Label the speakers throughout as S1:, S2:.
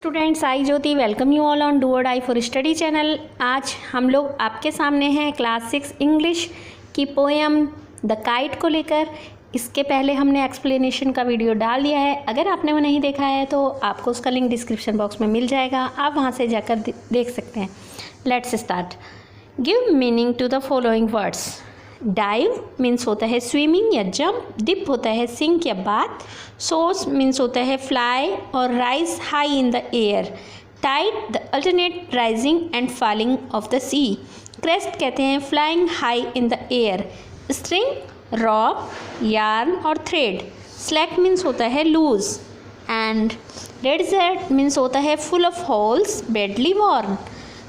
S1: Students, I Jyoti welcome you all on do और die for study channel. आज हम लोग आपके सामने हैं क्लास 6 इंग्लिश की पोएम द काइट को लेकर। इसके पहले हमने एक्सप्लेनेशन का वीडियो डाल दिया है। अगर आपने वो नहीं देखा है तो आपको उसका लिंक डिस्क्रिप्शन बॉक्स में मिल जाएगा, आप वहाँ से जाकर देख सकते हैं। Let's start. Give meaning to the following words. Dive means होता है स्विमिंग या जंप, डिप होता है सिंक या बाथ, सोर्स मीन्स होता है फ्लाई और rise high in the air, tide the alternate rising and falling of the sea, crest कहते हैं flying high in the air, string rope yarn और थ्रेड, स्लैक मीन्स होता है loose and desert means होता है full of holes badly worn,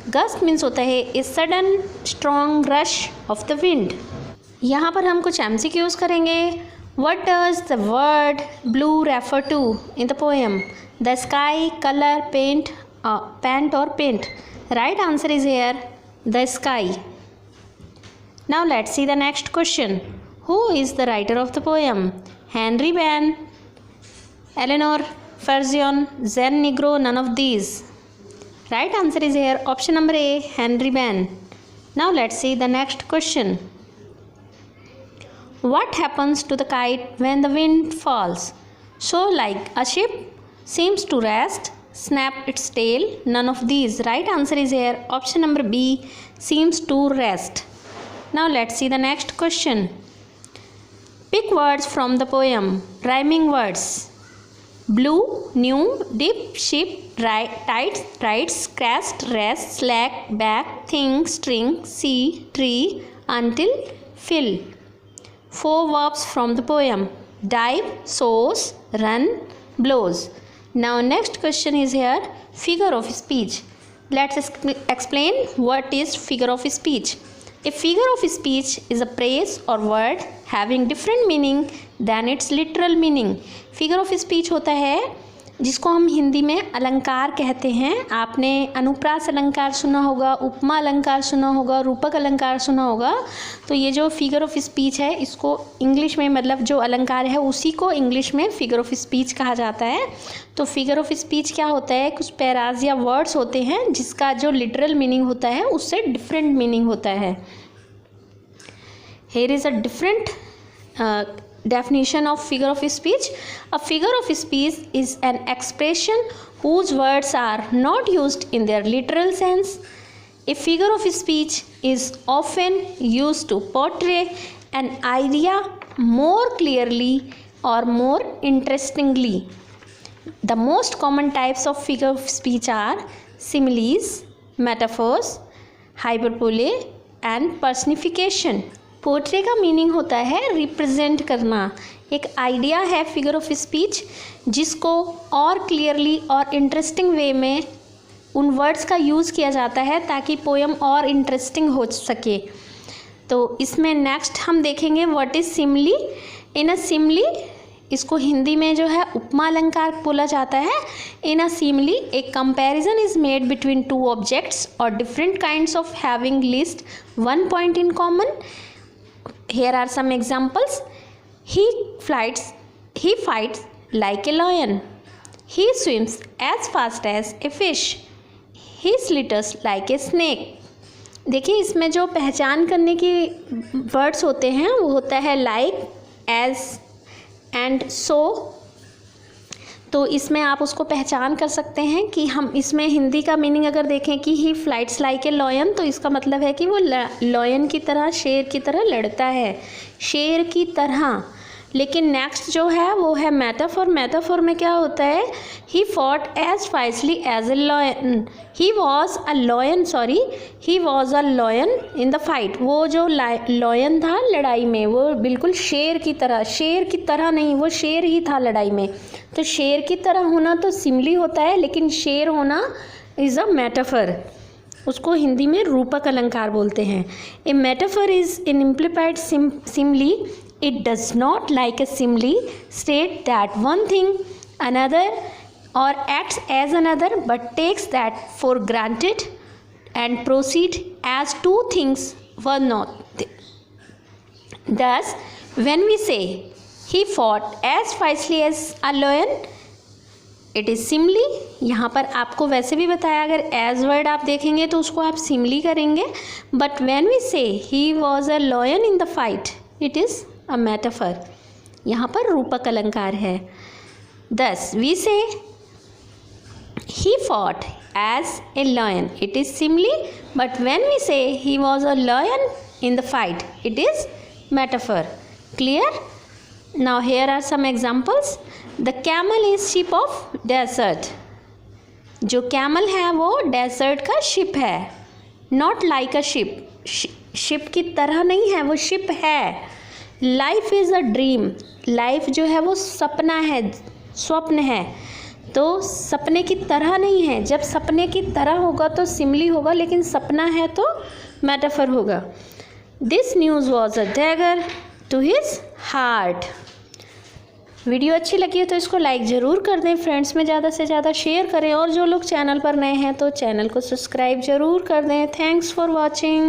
S1: gust means होता है a sudden strong rush of the wind. यहाँ पर हम कुछ MCQs करेंगे। What does the word blue refer to in the poem? The sky, color, paint or paint. Right answer is here, the sky. Now let's see the next question. Who is the writer of the poem? Henry Van, Eleanor Ferguson, Zen Negro, none of these. Right answer is here, option number A, Henry Van. Now let's see the next question. What happens to the kite when the wind falls? So like a ship seems to rest, snap its tail, none of these. Right answer is here, option number B, seems to rest. Now let's see the next question. Pick words from the poem, rhyming words. Blue, new, dip, ship, tides, rides, crest, rest, slack, back, thing, string, see, tree, until, fill. 4 verbs from the poem: dive, soars, run, blows. Now next question is here, figure of speech. Let's explain what is figure of speech. A figure of speech is a phrase or word having different meaning than its literal meaning. Figure of speech होता है जिसको हम हिंदी में अलंकार कहते हैं। आपने अनुप्रास अलंकार सुना होगा, उपमा अलंकार सुना होगा, रूपक अलंकार सुना होगा। तो ये जो फिगर ऑफ स्पीच है इसको इंग्लिश में, मतलब जो अलंकार है उसी को इंग्लिश में फिगर ऑफ स्पीच कहा जाता है। तो फिगर ऑफ स्पीच क्या होता है, कुछ पैराज या वर्ड्स होते हैं जिसका जो लिटरल मीनिंग होता है उससे डिफरेंट मीनिंग होता है। Here is a different definition of figure of speech. A figure of speech is an expression whose words are not used in their literal sense. A figure of speech is often used to portray an idea more clearly or more interestingly. The most common types of figure of speech are similes, metaphors, hyperbole and personification. Portray का meaning होता है represent करना। एक idea है figure of speech जिसको और clearly और interesting way में उन वर्ड्स का यूज़ किया जाता है ताकि पोएम और इंटरेस्टिंग हो सके। तो इसमें नेक्स्ट हम देखेंगे what is Simli. In a Simli, इसको हिंदी में जो है उपमा अलंकार बोला जाता है। In a simile a comparison is made between two objects और different kinds of having least one point in common. Here are some examples. He fights like a lion. He swims as fast as a fish. He slithers like a snake. देखिए इसमें जो पहचान करने की words होते हैं वो होता है like, as and so। तो इसमें आप उसको पहचान कर सकते हैं कि हम इसमें हिंदी का मीनिंग अगर देखें कि ही फ्लाइट्स लाइक ए लॉयन, तो इसका मतलब है कि वो लॉयन की तरह, शेर की तरह लड़ता है, शेर की तरह। लेकिन नेक्स्ट जो है वो है मेटाफोर। मेटाफोर में क्या होता है, he fought as fiercely as a lion, he was a lion in the fight. वो जो लॉयन था लड़ाई में वो बिल्कुल शेर की तरह नहीं, वो शेर ही था लड़ाई में। तो शेर की तरह होना तो सिमली होता है, लेकिन शेर होना इज़ अ मेटाफर। उसको हिंदी में रूपक अलंकार बोलते हैं। A metaphor is an implied simile. It does not, like a simile, state that one thing another or acts as another, but takes that for granted and proceed as two things were not. Thus, when we say he fought as fiercely as a lion, it is simile. यहाँ पर आपको वैसे भी बताया, अगर as word आप देखेंगे तो उसको आप सिमली करेंगे, बट व्हेन वी से ही was a lion in the fight, it is a metaphor. यहाँ पर रूपक अलंकार है। दस वी से he fought as a lion, it is simile, but when we say he was a lion in the fight, it is metaphor. Clear? Now here are some examples. The camel is ship of desert. जो camel है वो desert का ship है, not like a ship, ship की तरह नहीं है, वो शिप है। Life is a dream, life जो है वो सपना है, स्वप्न है, तो सपने की तरह नहीं है। जब सपने की तरह होगा तो सिमली होगा, लेकिन सपना है तो मेटाफर होगा। This news was a dagger to his heart. Video अच्छी लगी है तो इसको लाइक ज़रूर कर दें, फ्रेंड्स में ज़्यादा से ज़्यादा शेयर करें, और जो लोग चैनल पर नए हैं तो चैनल को सब्सक्राइब ज़रूर कर दें। Thanks for watching.